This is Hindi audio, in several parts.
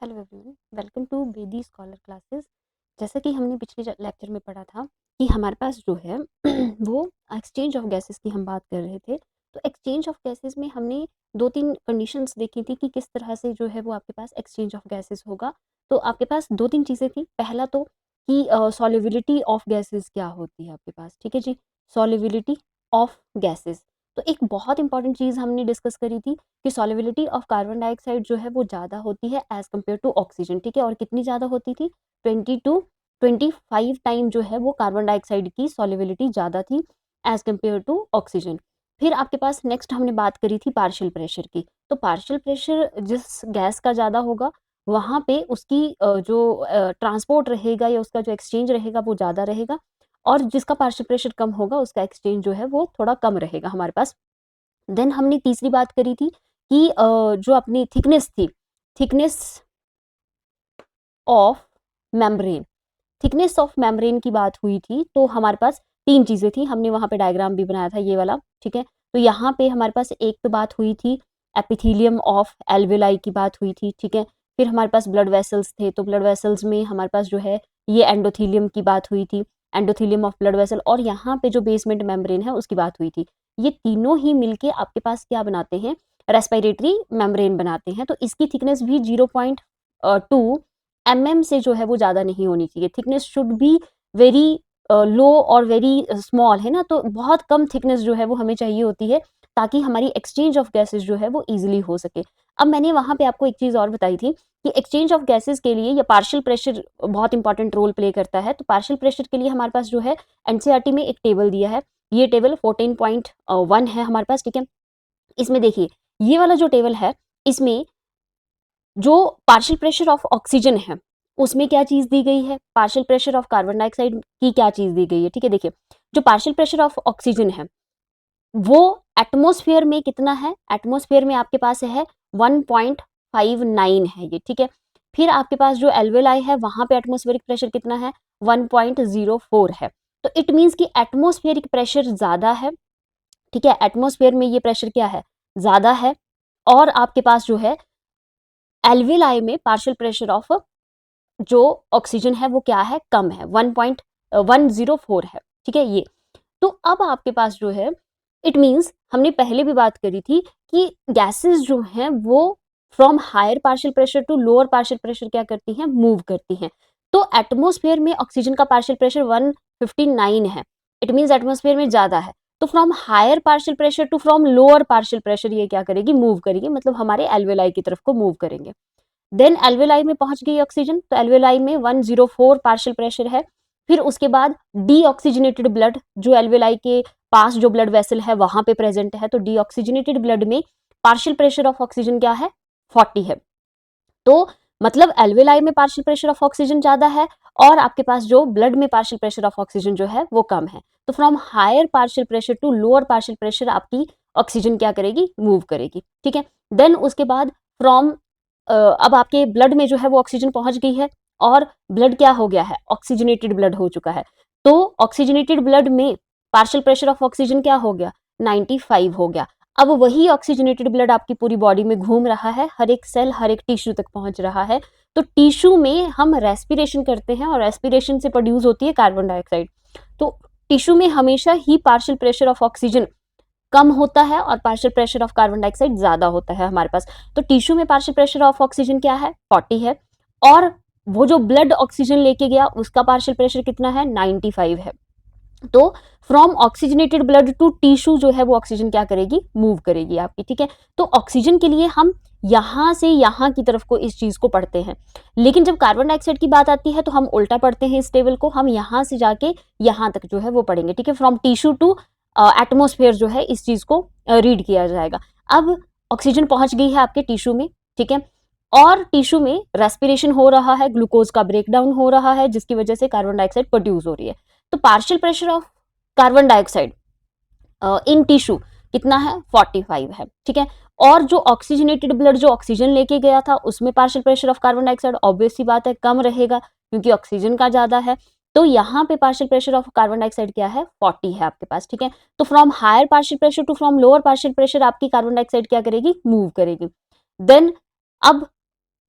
Hello everyone, welcome to Bedi scholar classes. जैसा कि हमने पिछले लेक्चर में पढ़ा था कि हमारे पास जो है वो एक्सचेंज ऑफ गैसेस की हम बात कर रहे थे। तो एक्सचेंज ऑफ गैसेस में हमने 2-3 कंडीशंस देखी थी कि किस तरह से जो है वो आपके पास एक्सचेंज ऑफ गैसेस होगा। तो आपके पास 2-3 चीज़ें थी। पहला तो कि सॉल्युबिलिटी ऑफ गैसेस क्या होती है आपके पास, ठीक है जी? Solubility of gases. तो एक बहुत इंपॉर्टेंट चीज़ हमने डिस्कस करी थी कि सॉल्युबिलिटी ऑफ कार्बन डाइऑक्साइड जो है वो ज़्यादा होती है एज़ कम्पेयर टू ऑक्सीजन, ठीक है? और कितनी ज़्यादा होती थी? 20 टू 25 टाइम जो है वो कार्बन डाइऑक्साइड की सॉल्युबिलिटी ज़्यादा थी एज़ कम्पेयर टू ऑक्सीजन। फिर आपके पास नेक्स्ट हमने बात करी थी पार्शियल प्रेशर की। तो पार्शियल प्रेशर जिस गैस का ज़्यादा होगा, वहाँ पे उसकी जो ट्रांसपोर्ट रहेगा या उसका जो एक्सचेंज रहेगा वो ज़्यादा रहेगा, और जिसका पार्शियल प्रेशर कम होगा उसका एक्सचेंज जो है वो थोड़ा कम रहेगा हमारे पास। देन हमने तीसरी बात करी थी कि जो अपनी थिकनेस थी, thickness of membrane, thickness of membrane की बात हुई थी। तो हमारे पास 3 चीज़ें थी, हमने वहाँ पे डायग्राम भी बनाया था ये वाला, ठीक है? तो यहाँ पे हमारे पास एक तो बात हुई थी एपिथेलियम ऑफ एल्वेलाई की बात हुई थी, ठीक है? फिर हमारे पास ब्लड वेसल्स थे, तो ब्लड वेसल्स में हमारे पास जो है ये एंडोथेलियम की बात हुई थी, एंडोथेलियम ऑफ ब्लड वेसल, और यहाँ पे जो बेसमेंट मेम्ब्रेन है उसकी बात हुई थी। ये तीनों ही मिलके आपके पास क्या बनाते हैं? रेस्पिरेटरी मेम्ब्रेन बनाते हैं। तो इसकी थिकनेस भी 0.2 mm से जो है वो ज़्यादा नहीं होनी चाहिए। Thickness should be very low और वेरी स्मॉल, है ना? तो बहुत कम थिकनेस जो है वो हमें चाहिए होती है ताकि हमारी एक्सचेंज ऑफ गैसेस जो है वो ईजिली हो सके। अब मैंने वहाँ पे आपको एक चीज़ और बताई थी कि एक्सचेंज ऑफ गैसेस के लिए या पार्शियल प्रेशर बहुत इंपॉर्टेंट रोल प्ले करता है। तो पार्शियल प्रेशर के लिए हमारे पास जो है एनसीईआरटी में एक टेबल दिया है। ये टेबल 14.1 है हमारे पास, ठीक है? इसमें देखिए, ये वाला जो टेबल है, इसमें जो पार्शियल प्रेशर ऑफ ऑक्सीजन है उसमें क्या चीज दी गई है, partial pressure of carbon dioxide की क्या चीज दी गई है, ठीक है? देखिए, जो पार्शियल प्रेशर ऑफ ऑक्सीजन है वो एटमॉस्फेयर में कितना है? एटमॉस्फेयर में आपके पास है 1.59 है ये, ठीक है? फिर आपके पास जो एल्वेलाई है वहां पे एटमॉस्फेरिक प्रेशर कितना है? 1.04 है। तो इट मींस कि एटमॉस्फेरिक प्रेशर ज्यादा है, ठीक है? एटमॉस्फेयर में ये प्रेशर क्या है? ज्यादा है। और आपके पास जो है एल्वेलाई में पार्शियल प्रेशर ऑफ जो ऑक्सीजन है वो क्या है? कम है, 1.104 है, ठीक है? ये तो अब आपके पास जो है इट मींस हमने पहले भी बात करी थी कि गैसेस जो हैं वो from higher partial pressure to lower partial pressure क्या करती हैं? मूव करती हैं। तो एटमॉस्फेयर में ऑक्सीजन का पार्शियल प्रेशर 159 है, इट मींस एटमॉस्फेयर में ज्यादा है। तो from higher partial pressure to from lower partial pressure ये क्या करेगी? मूव करेगी, मतलब हमारे एल्वेलाई की तरफ को मूव करेंगे। देन एल्वेलाई में पहुंच गई ऑक्सीजन, तो एल्वेलाई में 104 पार्शियल प्रेशर है। फिर उसके बाद डीऑक्सीजनेटेड ब्लड, जो एल्वेलाई के पास जो ब्लड वेसल है वहां पे प्रेजेंट है, तो डीऑक्सीजनेटेड ब्लड में पार्शियल प्रेशर ऑफ ऑक्सीजन क्या है? 40 है। तो मतलब एल्वेलाई में पार्शियल प्रेशर ऑफ ऑक्सीजन ज्यादा है और आपके पास जो ब्लड में पार्शियल प्रेशर ऑफ ऑक्सीजन जो है वो कम है। तो from higher partial pressure to lower partial pressure आपकी ऑक्सीजन क्या करेगी? मूव करेगी, ठीक है? देन उसके बाद फ्रॉम अब आपके ब्लड में जो है वो ऑक्सीजन पहुंच गई है और ब्लड क्या हो गया है? ऑक्सीजनेटेड ब्लड हो चुका है। तो ऑक्सीजनेटेड ब्लड में पार्शियल प्रेशर ऑफ ऑक्सीजन क्या हो गया? 95 हो गया। अब वही ऑक्सीजनेटेड ब्लड आपकी पूरी बॉडी में घूम रहा है, हर एक सेल हर एक टिश्यू तक पहुंच रहा है। तो टिश्यू में हम रेस्पिरेशन करते हैं और रेस्पिरेशन से प्रोड्यूस होती है कार्बन डाइऑक्साइड। तो टिश्यू में हमेशा ही पार्शियल प्रेशर ऑफ ऑक्सीजन कम होता है और partial pressure of carbon dioxide ज्यादा होता है हमारे पास। तो टिश्यू में पार्शियल प्रेशर ऑफ ऑक्सीजन क्या है? 40 है। और वो जो ब्लड ऑक्सीजन लेके गया उसका पार्शियल प्रेशर कितना है? 95 है। तो from oxygenated blood to tissue जो है वो ऑक्सीजन क्या करेगी? मूव करेगी आपकी, ठीक है? तो ऑक्सीजन के लिए हम यहां से यहां की तरफ को इस चीज को पढ़ते हैं, लेकिन जब कार्बन डाइऑक्साइड की बात आती है तो हम उल्टा पढ़ते हैं इस टेबल को, हम यहां से जाके यहां तक जो है वो पढ़ेंगे, ठीक है? फ्रॉम टिश्यू टू एटमोस्फेयर जो है इस चीज को रीड किया जाएगा। अब ऑक्सीजन पहुंच गई है आपके टिश्यू में, ठीक है? और टिश्यू में रेस्पिरेशन हो रहा है, ग्लूकोज का ब्रेकडाउन हो रहा है जिसकी वजह से कार्बन डाइऑक्साइड प्रोड्यूस हो रही है। तो partial pressure of carbon dioxide in tissue कितना है? 45 है, ठीक है? और जो ऑक्सीजनेटेड ब्लड जो ऑक्सीजन लेके गया था उसमें partial pressure of carbon dioxide obvious सी बात है कम रहेगा क्योंकि ऑक्सीजन का ज्यादा है। तो यहाँ पे partial pressure of carbon dioxide क्या है? 40 है आपके पास, ठीक है? तो from higher partial pressure to from lower partial pressure आपकी कार्बन डाइऑक्साइड क्या करेगी? मूव करेगी। देन अब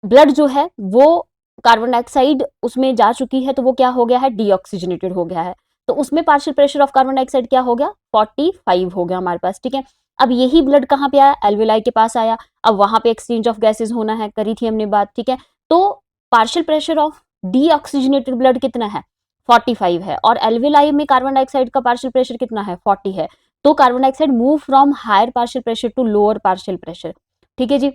ब्लड जो है वो कार्बन डाइऑक्साइड उसमें जा चुकी है, तो वो क्या हो गया है, डीऑक्सीजनेटेड हो गया है। तो उसमें partial pressure of carbon dioxide क्या हो गया, 45 हो गया हमारे पास, ठीक है। अब यही ब्लड कहाँ पे आया, एल्वेलाई के पास आया। अब वहां पे एक्सचेंज ऑफ गैसेज होना है, करी थी हमने बात, ठीक है। तो partial pressure of deoxygenated blood कितना है, 45 है, और एल्वेलाई में कार्बन डाइऑक्साइड का पार्शियल प्रेशर कितना है, 40 है। तो carbon dioxide move from higher partial pressure to lower partial pressure, ठीक है जी।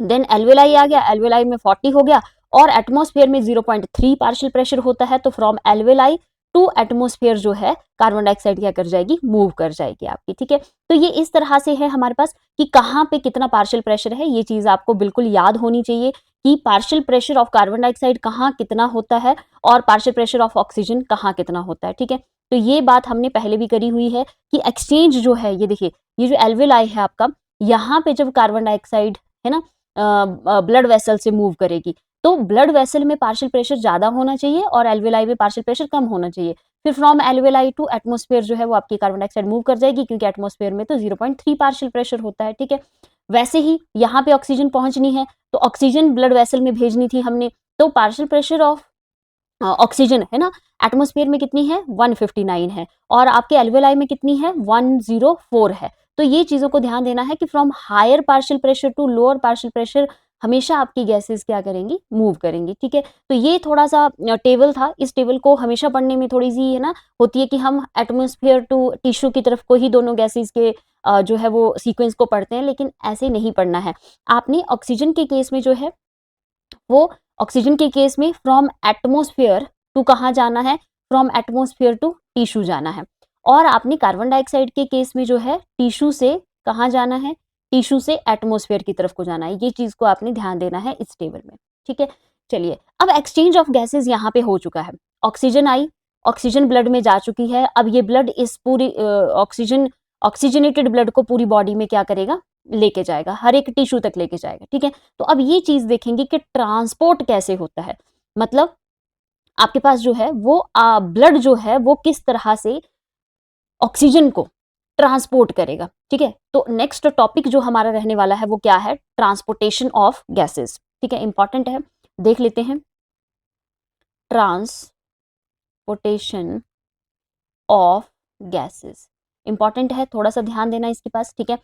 देन एल्वेलाई आ गया, एल्वेलाई में 40 हो गया, और एटमॉस्फेयर में 0.3 पार्शियल प्रेशर होता है। तो फ्रॉम एल्वेलाई टू एटमॉस्फेयर जो है कार्बन डाइऑक्साइड क्या कर जाएगी, मूव कर जाएगी आपकी, ठीक है। तो ये इस तरह से है हमारे पास कि कहाँ पे कितना पार्शियल प्रेशर है, ये चीज आपको बिल्कुल याद होनी चाहिए कि partial pressure of carbon dioxide कहाँ कितना होता है और पार्शियल प्रेशर ऑफ ऑक्सीजन कहाँ कितना होता है, ठीक है। तो ये बात हमने पहले भी करी हुई है कि एक्सचेंज जो है, ये देखिए, ये जो एल्वेलाई है आपका, यहाँ पे जब कार्बन डाइऑक्साइड है ना ब्लड वेसल से मूव करेगी, तो ब्लड वेसल में पार्शियल प्रेशर ज्यादा होना चाहिए और एल्वेलाई में पार्शियल प्रेशर कम होना चाहिए। फिर फ्रॉम एल्वेलाई टू एटमॉस्फेयर जो है वो आपकी कार्बन डाइऑक्साइड मूव कर जाएगी, क्योंकि एटमॉस्फेयर में तो 0.3 पार्शियल प्रेशर होता है, ठीक है। वैसे ही यहाँ पे ऑक्सीजन पहुंचनी है, तो ऑक्सीजन ब्लड वेसल में भेजनी थी हमने, तो पार्शियल प्रेशर ऑफ ऑक्सीजन है ना एटमॉस्फेयर में कितनी है, 159 है, और आपके एल्वेलाई में कितनी है, 104 है। तो ये चीजों को ध्यान देना है कि from higher partial pressure to lower partial pressure हमेशा आपकी गैसेस क्या करेंगी, मूव करेंगी, ठीक है। तो ये थोड़ा सा टेबल था, इस टेबल को हमेशा पढ़ने में थोड़ी सी है ना होती है कि हम एटमॉस्फेयर टू टिश्यू की तरफ को ही दोनों गैसेस के जो है वो सीक्वेंस को पढ़ते हैं, लेकिन ऐसे नहीं पढ़ना है। आपने ऑक्सीजन के केस में जो है वो ऑक्सीजन के केस में फ्रॉम एटमॉस्फेयर टू कहाँ जाना है, फ्रॉम एटमॉस्फेयर टू टिश्यू जाना है। और आपने कार्बन डाइऑक्साइड के केस में जो है टिश्यू से कहाँ जाना है, टिश्यू से एटमॉस्फेयर की तरफ को जाना है। ये चीज को आपने ध्यान देना है इस टेबल में, ठीक है। चलिए, अब एक्सचेंज ऑफ गैसेस यहाँ पे हो चुका है, ऑक्सीजन आई, ऑक्सीजन ब्लड में जा चुकी है। अब ये ब्लड इस पूरी ऑक्सीजन ऑक्सीजनेटेड ब्लड को पूरी बॉडी में क्या करेगा, लेके जाएगा, हर एक टिश्यू तक लेके जाएगा, ठीक है। तो अब ये चीज देखेंगे कि ट्रांसपोर्ट कैसे होता है, मतलब आपके पास जो है वो ब्लड जो है वो किस तरह से ऑक्सीजन को ट्रांसपोर्ट करेगा, ठीक है। तो नेक्स्ट टॉपिक जो हमारा रहने वाला है वो क्या है, ट्रांसपोर्टेशन ऑफ गैसेस, ठीक है, इंपॉर्टेंट है, देख लेते हैं। ट्रांसपोर्टेशन ऑफ गैसेस इंपॉर्टेंट है, थोड़ा सा ध्यान देना इसके पास, ठीक है।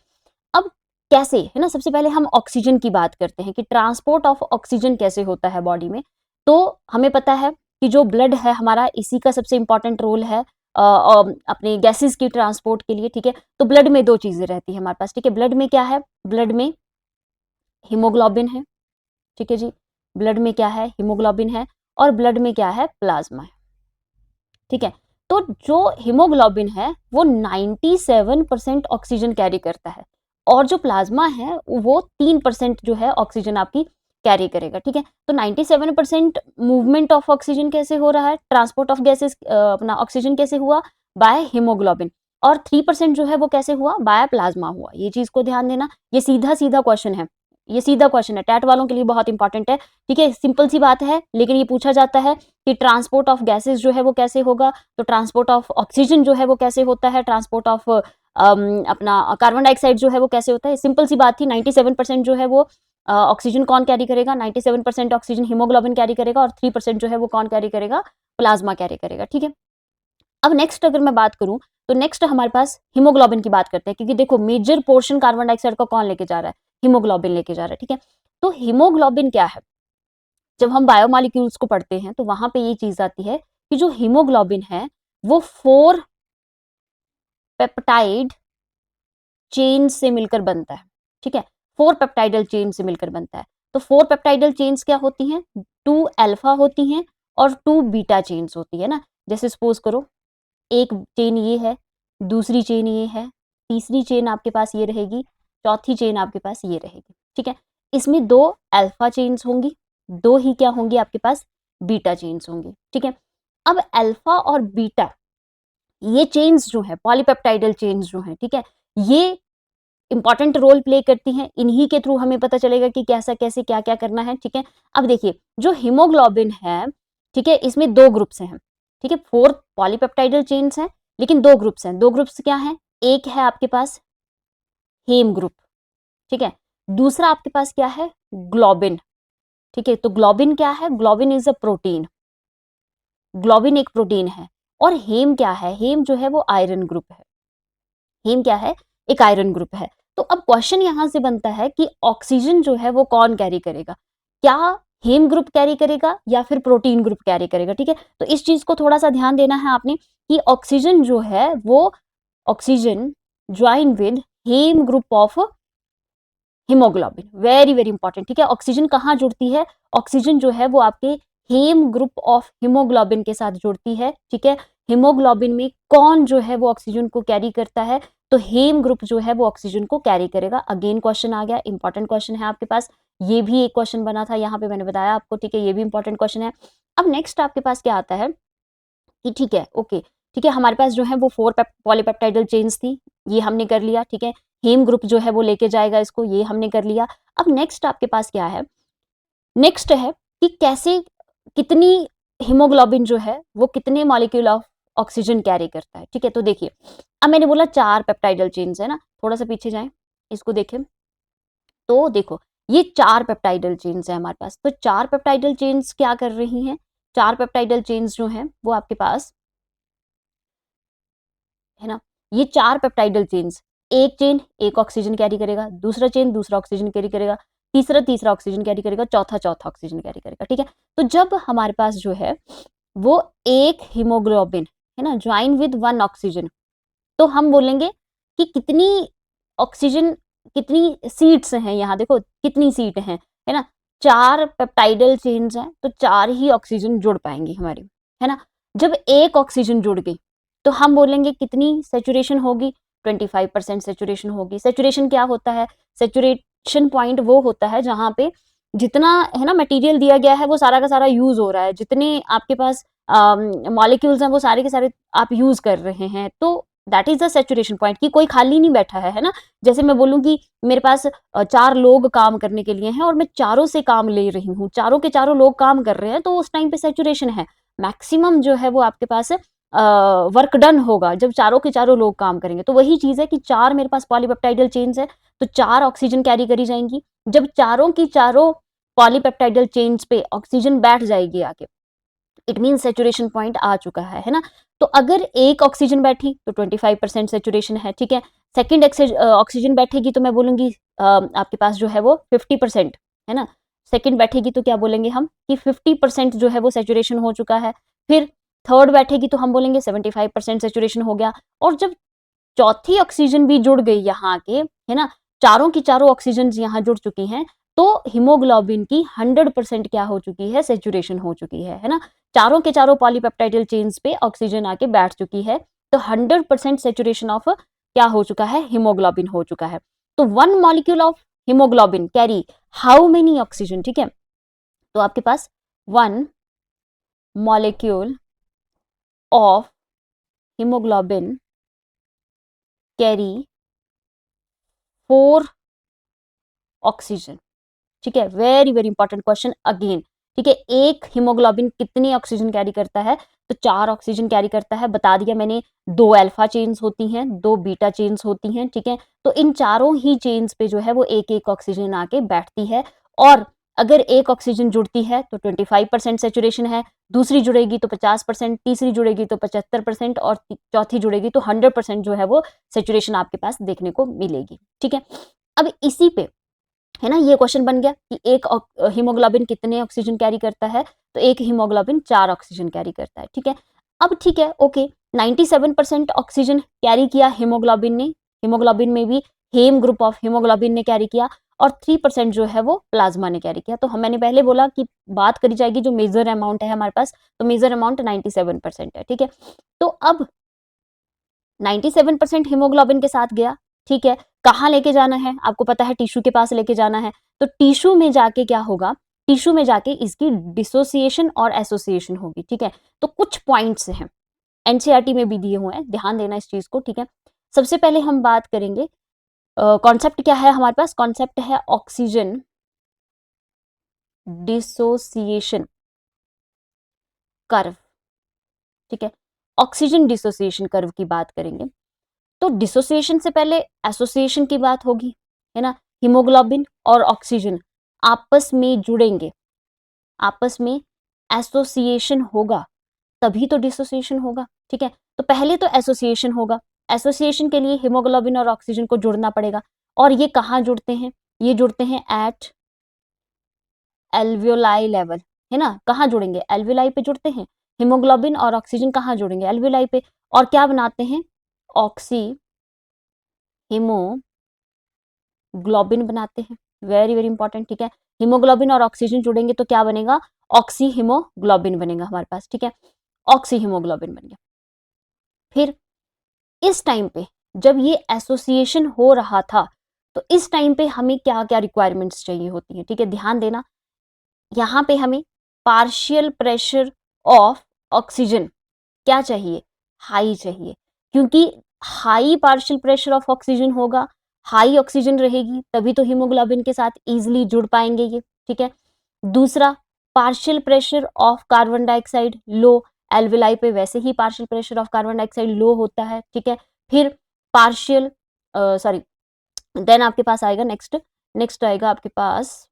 अब कैसे है ना, सबसे पहले हम ऑक्सीजन की बात करते हैं कि ट्रांसपोर्ट ऑफ ऑक्सीजन कैसे होता है बॉडी में। तो हमें पता है कि जो ब्लड है हमारा, इसी का सबसे इंपॉर्टेंट रोल है अपने गैसेस की ट्रांसपोर्ट के लिए, ठीक है। तो ब्लड में दो चीजें रहती है हमारे पास, ठीक है। ब्लड में क्या है, ब्लड में हीमोग्लोबिन है, ठीक है जी, ब्लड में क्या है, हीमोग्लोबिन है, और ब्लड में क्या है, प्लाज्मा है, ठीक है। तो जो हीमोग्लोबिन है वो 97% ऑक्सीजन कैरी करता है, और जो प्लाज्मा है वो 3% जो है ऑक्सीजन आपकी कैरी करेगा, ठीक है। तो 97% मूवमेंट ऑफ ऑक्सीजन कैसे हो रहा है, ट्रांसपोर्ट ऑफ गैसेस अपना ऑक्सीजन कैसे हुआ, बाय हीमोग्लोबिन, और 3% जो है वो कैसे हुआ, बाय प्लाज्मा हुआ। ये चीज को ध्यान देना, ये सीधा सीधा क्वेश्चन है, ये सीधा क्वेश्चन है, टैट वालों के लिए बहुत इंपॉर्टेंट है, ठीक है। सिंपल सी बात है, लेकिन ये पूछा जाता है कि ट्रांसपोर्ट ऑफ गैसेस जो है वो कैसे होगा, तो ट्रांसपोर्ट ऑफ ऑक्सीजन जो है वो कैसे होता है, ट्रांसपोर्ट ऑफ अपना कार्बन डाइऑक्साइड जो है वो कैसे होता है। सिंपल सी बात थी, 97% जो है वो ऑक्सीजन कौन कैरी करेगा, 97% ऑक्सीजन हीमोग्लोबिन कैरी करेगा, और 3% जो है वो कौन कैरी करेगा, प्लाज्मा कैरी करेगा, ठीक है। अब नेक्स्ट अगर मैं बात करूं, तो नेक्स्ट हमारे पास हीमोग्लोबिन की बात करते हैं, क्योंकि देखो मेजर पोर्शन कार्बन डाइऑक्साइड का कौन लेके जा रहा है, हीमोग्लोबिन लेके जा रहा है, ठीक है। तो हीमोग्लोबिन क्या है, जब हम बायोमॉलिक्यूल्स को पढ़ते हैं तो वहां पे ये चीज आती है कि जो हीमोग्लोबिन है वो 4 पेप्टाइड चेन से मिलकर बनता है, ठीक है, 4 पेप्टाइडल चेन से मिलकर बनता है। तो 4 पेप्टाइडल चेन्स क्या होती हैं, 2 अल्फा होती हैं और 2 बीटा चेन्स होती है ना। जैसे सपोज करो, एक चेन ये है, दूसरी चेन ये है, तीसरी चेन आपके पास ये रहेगी, चौथी चेन आपके पास ये रहेगी, ठीक है। इसमें 2 अल्फा चेन्स होंगी, 2 ही क्या होंगी आपके पास, बीटा चेन्स होंगी, ठीक है। अब अल्फा और बीटा ये चेन्स जो है, पॉलीपेप्टाइडल चेन्स जो है, ठीक है, ये इंपॉर्टेंट रोल प्ले करती हैं, इन्हीं के थ्रू हमें पता चलेगा कि कैसा कैसे क्या क्या करना है, ठीक है। अब देखिए, जो हीमोग्लोबिन है, ठीक है, इसमें 2 ग्रुप्स हैं, ठीक है, 4 पॉलीपेप्टाइडल चेन्स हैं, लेकिन 2 ग्रुप्स हैं। 2 ग्रुप्स क्या हैं, एक है आपके पास हेम ग्रुप, ठीक है, दूसरा आपके पास क्या है, ग्लोबिन, ठीक है। तो ग्लोबिन क्या है? Globin is a protein, globin एक प्रोटीन है। और हेम क्या है? हेम जो है वो आयरन ग्रुप है। हेम क्या है? एक आयरन ग्रुप है। तो अब क्वेश्चन यहां से बनता है कि ऑक्सीजन जो है वो कौन कैरी करेगा? क्या हेम ग्रुप कैरी करेगा या फिर प्रोटीन ग्रुप कैरी करेगा? ठीक है, तो इस चीज को थोड़ा सा ध्यान देना है आपने कि ऑक्सीजन जो है वो oxygen join with heme group of haemoglobin, very very important. ठीक है, ऑक्सीजन कहाँ जुड़ती है? ऑक्सीजन जो है वो आपके हेम ग्रुप ऑफ हीमोग्लोबिन के साथ जुड़ती है। ठीक है, हीमोग्लोबिन में कौन जो है वो ऑक्सीजन को कैरी करता है? तो हेम ग्रुप जो है वो ऑक्सीजन को कैरी करेगा। अगेन क्वेश्चन आ गया, इंपॉर्टेंट क्वेश्चन है आपके पास। ये भी एक क्वेश्चन बना था यहाँ पे, मैंने बताया आपको। ठीक है, ये भी इंपॉर्टेंट क्वेश्चन है। अब नेक्स्ट आपके पास क्या आता है कि ठीक है, ओके, ठीक है, हमारे पास जो है वो 4 पॉलीपेप्टाइडल चेन्स थी, ये हमने कर लिया। ठीक है, हेम ग्रुप जो है वो लेके जाएगा इसको, ये हमने कर लिया। अब नेक्स्ट आपके पास क्या है? नेक्स्ट है कि कैसे, कितनी हीमोग्लोबिन जो है वो कितने मॉलिक्यूल ऑफ ऑक्सीजन कैरी करता है। ठीक है, तो देखिए, अब मैंने बोला 4 पेप्टाइडल चेन्स है ना, थोड़ा सा पीछे जाएं, इसको देखें। तो देखो, ये 4 पेप्टाइडल चेन्स है हमारे पास। तो 4 पेप्टाइडल चेन्स क्या कर रही हैं? 4 पेप्टाइडल चेन्स जो हैं वो आपके पास है ना, ये 4 पेप्टाइडल चेन्स, एक चेन एक ऑक्सीजन कैरी करेगा, दूसरा चेन दूसरा ऑक्सीजन कैरी करेगा, तीसरा तीसरा ऑक्सीजन कैरी करेगा, चौथा चौथा ऑक्सीजन कैरी करेगा। ठीक है, तो जब हमारे पास जो है वो एक हीमोग्लोबिन है ना ज्वाइन विद 1 ऑक्सीजन, तो हम बोलेंगे कि कितनी ऑक्सीजन, कितनी सीट्स हैं, यहाँ देखो कितनी सीट हैं, है ना, 4 पेप्टाइडल चेन्स हैं, तो 4 ही ऑक्सीजन जुड़ पाएंगी हमारी, है ना। जब एक ऑक्सीजन जुड़ गई तो हम बोलेंगे कितनी सेचुरेशन होगी? 25% सेचुरेशन होगी। सेचुरेशन क्या होता है? सेचुरेशन पॉइंट वो होता है जहां पे जितना है ना मटेरियल दिया गया है वो सारा का सारा यूज हो रहा है, जितने आपके पास मॉलिक्यूल्स हैं वो सारे के सारे आप यूज कर रहे हैं, तो that is the saturation point, कि कोई खाली नहीं बैठा है ना। जैसे मैं बोलूँ कि मेरे पास 4 लोग काम करने के लिए हैं और मैं चारों से काम ले रही हूँ, चारों के चारों लोग काम कर रहे हैं, तो उस टाइम पे सेचुरेशन है। मैक्सिमम जो है वो आपके पास वर्क डन होगा जब चारों के चारों लोग काम करेंगे। तो वही चीज है कि 4 मेरे पास पॉलीपेप्टाइडल चेन्स है, तो 4 ऑक्सीजन कैरी करी जाएंगी। जब चारों की चारों पॉलीपेप्टाइडल चेन्स पे ऑक्सीजन बैठ जाएगी आके, इट मीन सेचुरेशन पॉइंट आ चुका है ना। तो अगर एक ऑक्सीजन बैठी तो 25% सेचुरेशन है। ठीक है, सेकेंड ऑक्सीजन बैठेगी तो मैं बोलूंगी आपके पास जो है वो 50% है ना। सेकेंड बैठेगी तो क्या बोलेंगे हम कि 50% जो है वो सेचुरेशन हो चुका है। फिर थर्ड बैठेगी तो हम बोलेंगे 75% सेचुरेशन हो गया। और जब चौथी ऑक्सीजन भी जुड़ गई यहाँ के, है ना, चारों की चारों ऑक्सीजन यहाँ जुड़ चुकी हैं, तो हीमोग्लोबिन की 100% क्या हो चुकी है? सेचुरेशन हो चुकी है ना। चारों के चारों पॉलीपेप्टाइडल चेन्स पे ऑक्सीजन आके बैठ चुकी है, तो 100% सेचुरेशन ऑफ क्या हो चुका है? हीमोग्लोबिन हो चुका है। तो 1 molecule of haemoglobin carry how many oxygen? ठीक है, तो आपके पास 1 molecule of haemoglobin carry 4 oxygen. ठीक है, very very important question again. ठीक है, एक हीमोग्लोबिन कितनी ऑक्सीजन कैरी करता है? तो 4 ऑक्सीजन कैरी करता है, बता दिया मैंने। 2 अल्फा चेन्स होती हैं, 2 बीटा चेन्स होती हैं। ठीक है, तो इन चारों ही चेन्स पे जो है वो एक एक ऑक्सीजन आके बैठती है। और अगर एक ऑक्सीजन जुड़ती है तो 25% सेचुरेशन है, दूसरी जुड़ेगी तो 50%, तीसरी जुड़ेगी तो 75% और चौथी जुड़ेगी तो 100% जो है वो सेचुरेशन आपके पास देखने को मिलेगी। ठीक है, अब इसी पे है ना ये क्वेश्चन बन गया कि एक हीमोग्लोबिन कितने ऑक्सीजन कैरी करता है? तो एक हीमोग्लोबिन 4 ऑक्सीजन कैरी करता है। ठीक है, अब ठीक है, ओके, 97% ऑक्सीजन कैरी किया हीमोग्लोबिन ने, हीमोग्लोबिन में भी हेम ग्रुप ऑफ हीमोग्लोबिन ने कैरी किया, और 3% जो है वो प्लाज्मा ने कैरी किया। तो हम, मैंने पहले बोला कि बात करी जाएगी जो मेजर अमाउंट है हमारे पास, तो मेजर अमाउंट 97% है। ठीक है, तो अब 97% हीमोग्लोबिन के साथ गया। ठीक है, कहाँ लेके जाना है? आपको पता है टिश्यू के पास लेके जाना है। तो टिश्यू में जाके क्या होगा? टिश्यू में जाके इसकी डिसोसिएशन और एसोसिएशन होगी। ठीक है, तो कुछ पॉइंट्स हैं, एनसीईआरटी में भी दिए हुए हैं, ध्यान देना इस चीज को। ठीक है, सबसे पहले हम बात करेंगे, कॉन्सेप्ट क्या है हमारे पास? कॉन्सेप्ट है ऑक्सीजन डिसोसिएशन कर्व। ठीक है, ऑक्सीजन डिसोसिएशन कर्व की बात करेंगे। तो डिसोसिएशन से पहले एसोसिएशन की बात होगी, है ना। हीमोग्लोबिन और ऑक्सीजन आपस में जुड़ेंगे, आपस में एसोसिएशन होगा तभी तो डिसोसिएशन होगा, ठीक है। तो पहले तो एसोसिएशन होगा, एसोसिएशन के लिए हीमोग्लोबिन और ऑक्सीजन को जुड़ना पड़ेगा, और ये कहाँ जुड़ते हैं, ये जुड़ते हैं एट एल्वियोलाई लेवल, है ना। कहाँ जुड़ेंगे, एल्वियोलाई पे जुड़ते हैं। हीमोग्लोबिन और ऑक्सीजन कहाँ जुड़ेंगे, एल्वियोलाई पे, और क्या बनाते हैं, ऑक्सी हीमोग्लोबिन बनाते हैं। वेरी वेरी इंपॉर्टेंट, ठीक है। हीमोग्लोबिन और ऑक्सीजन जुड़ेंगे तो क्या बनेगा, ऑक्सी हीमोग्लोबिन बनेगा हमारे पास, ठीक है। ऑक्सी हीमोग्लोबिन बन गया। फिर इस टाइम पे जब ये एसोसिएशन हो रहा था, तो इस टाइम पे हमें क्या क्या रिक्वायरमेंट्स चाहिए होती हैं, ठीक है, ध्यान देना। यहाँ पे हमें पार्शियल प्रेशर ऑफ ऑक्सीजन क्या चाहिए, हाई चाहिए, क्योंकि high partial pressure of oxygen होगा, हाई ऑक्सीजन रहेगी, तभी तो हीमोग्लोबिन के साथ इजीली जुड़ पाएंगे ये, ठीक है। दूसरा, partial pressure of carbon dioxide low, alveoli पे वैसे ही partial pressure of carbon dioxide low होता है, ठीक है। फिर पार्शियल सॉरी देन आपके पास आएगा नेक्स्ट आएगा आपके पास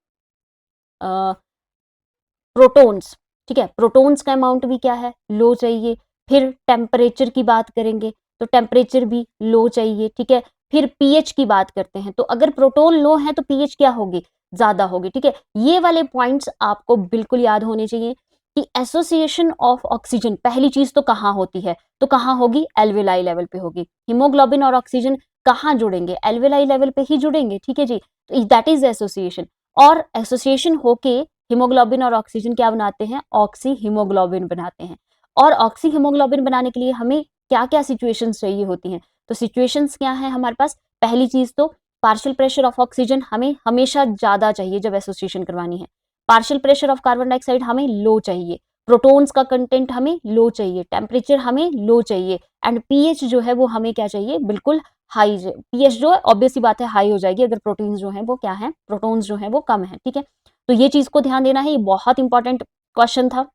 प्रोटॉन्स, ठीक है। प्रोटॉन्स का अमाउंट भी क्या है, लो चाहिए। फिर टेम्परेचर की बात करेंगे तो टेम्परेचर भी लो चाहिए, ठीक है। फिर पीएच की बात करते हैं तो अगर प्रोटॉन लो है तो पीएच क्या होगी, ज्यादा होगी, ठीक है। ये वाले पॉइंट्स आपको बिल्कुल याद होने चाहिए कि एसोसिएशन ऑफ ऑक्सीजन पहली चीज तो कहाँ होती है, तो कहाँ होगी, एल्वियोलाई लेवल पे होगी। हीमोग्लोबिन और ऑक्सीजन कहाँ जुड़ेंगे, एल्वियोलाई लेवल पे ही जुड़ेंगे, ठीक है जी। तो दैट इज एसोसिएशन, और एसोसिएशन होके हीमोग्लोबिन और ऑक्सीजन क्या बनाते हैं, ऑक्सी हीमोग्लोबिन बनाते हैं। और ऑक्सी हीमोग्लोबिन बनाने के लिए हमें क्या क्या सिचुएशंस चाहिए होती हैं, तो सिचुएशंस क्या है हमारे पास, पहली चीज तो पार्शियल प्रेशर ऑफ ऑक्सीजन हमें हमेशा ज्यादा चाहिए जब एसोसिएशन करवानी है। Partial pressure of carbon dioxide हमें लो चाहिए, प्रोटॉन्स का कंटेंट हमें लो चाहिए, टेम्परेचर हमें लो चाहिए, एंड पीएच जो है वो हमें क्या चाहिए, बिल्कुल हाई। पीएच जो है ऑब्वियस सी बात है हाई हो जाएगी अगर प्रोटीन्स जो है वो क्या है, प्रोटॉन्स जो है वो कम है, ठीक है। तो ये चीज को ध्यान देना है, ये बहुत इंपॉर्टेंट क्वेश्चन था,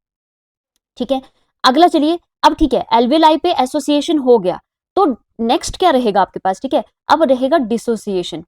ठीक है। अगला चलिए, अब ठीक है एल्वियोलाई पे एसोसिएशन हो गया, तो नेक्स्ट क्या रहेगा आपके पास, ठीक है, अब रहेगा डिसोसिएशन।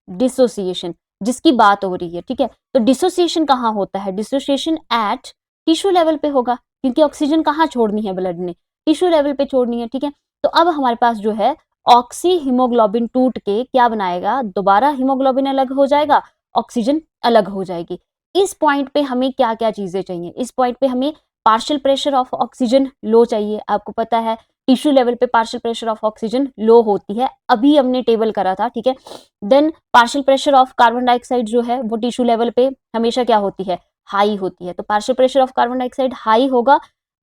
डिसोसिएशन जिसकी बात हो रही है, ठीक है। तो डिसोसिएशन कहाँ होता है, डिसोसिएशन एट टिश्यू लेवल पे होगा, क्योंकि ऑक्सीजन कहाँ छोड़नी है ब्लड ने, टिश्यू लेवल पे छोड़नी है, ठीक है। तो अब हमारे पास जो है ऑक्सी हीमोग्लोबिन टूट के क्या बनाएगा, दोबारा हीमोग्लोबिन अलग हो जाएगा, ऑक्सीजन अलग हो जाएगी। इस पॉइंट पे हमें क्या क्या चीजें चाहिए, इस पॉइंट पे हमें partial pressure of oxygen low चाहिए, आपको पता है टिश्यू लेवल पे partial pressure of oxygen low होती है, अभी हमने टेबल करा था, ठीक है। Then partial pressure of carbon dioxide जो है वो टिश्यू लेवल पे हमेशा क्या होती है, हाई होती है। तो partial pressure of carbon dioxide high होगा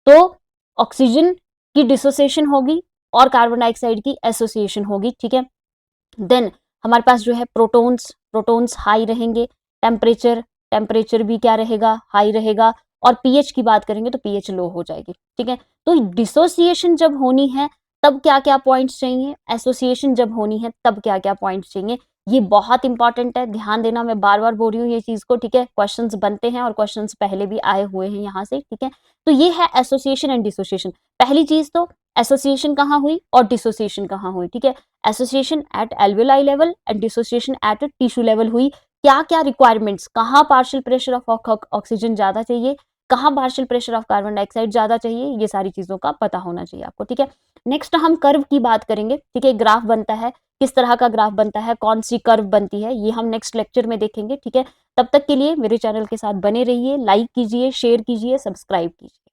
तो ऑक्सीजन की डिसोसिएशन होगी और कार्बन डाइऑक्साइड की एसोसिएशन होगी, ठीक है। देन हमारे पास जो है प्रोटॉन्स हाई रहेंगे, टेम्परेचर भी क्या रहेगा, हाई रहेगा, और पीएच की बात करेंगे तो पीएच लो हो जाएगी, ठीक है। तो डिसोसिएशन जब होनी है तब क्या क्या पॉइंट्स चाहिए, एसोसिएशन जब होनी है तब क्या क्या पॉइंट्स चाहिए, ये बहुत इंपॉर्टेंट है, ध्यान देना। मैं बार बार बोल रही हूँ ये चीज को, ठीक है। क्वेश्चंस बनते हैं और क्वेश्चंस पहले भी आए हुए हैं यहाँ से, ठीक है। तो ये है एसोसिएशन एंड डिसोसिएशन। पहली चीज तो एसोसिएशन कहाँ हुई और डिसोसिएशन कहाँ हुई, ठीक है। Association at alveoli level and dissociation at tissue level हुई। क्या क्या रिक्वायरमेंट्स, कहाँ पार्शियल प्रेशर ऑफ ऑक्सीजन ज्यादा चाहिए, कहाँ partial pressure of carbon dioxide ज्यादा चाहिए, ये सारी चीजों का पता होना चाहिए आपको, ठीक है। नेक्स्ट हम कर्व की बात करेंगे, ठीक है। ग्राफ बनता है, किस तरह का ग्राफ बनता है, कौन सी कर्व बनती है, ये हम नेक्स्ट लेक्चर में देखेंगे, ठीक है। तब तक के लिए मेरे चैनल के साथ बने रहिए, लाइक कीजिए, शेयर कीजिए, सब्सक्राइब कीजिए।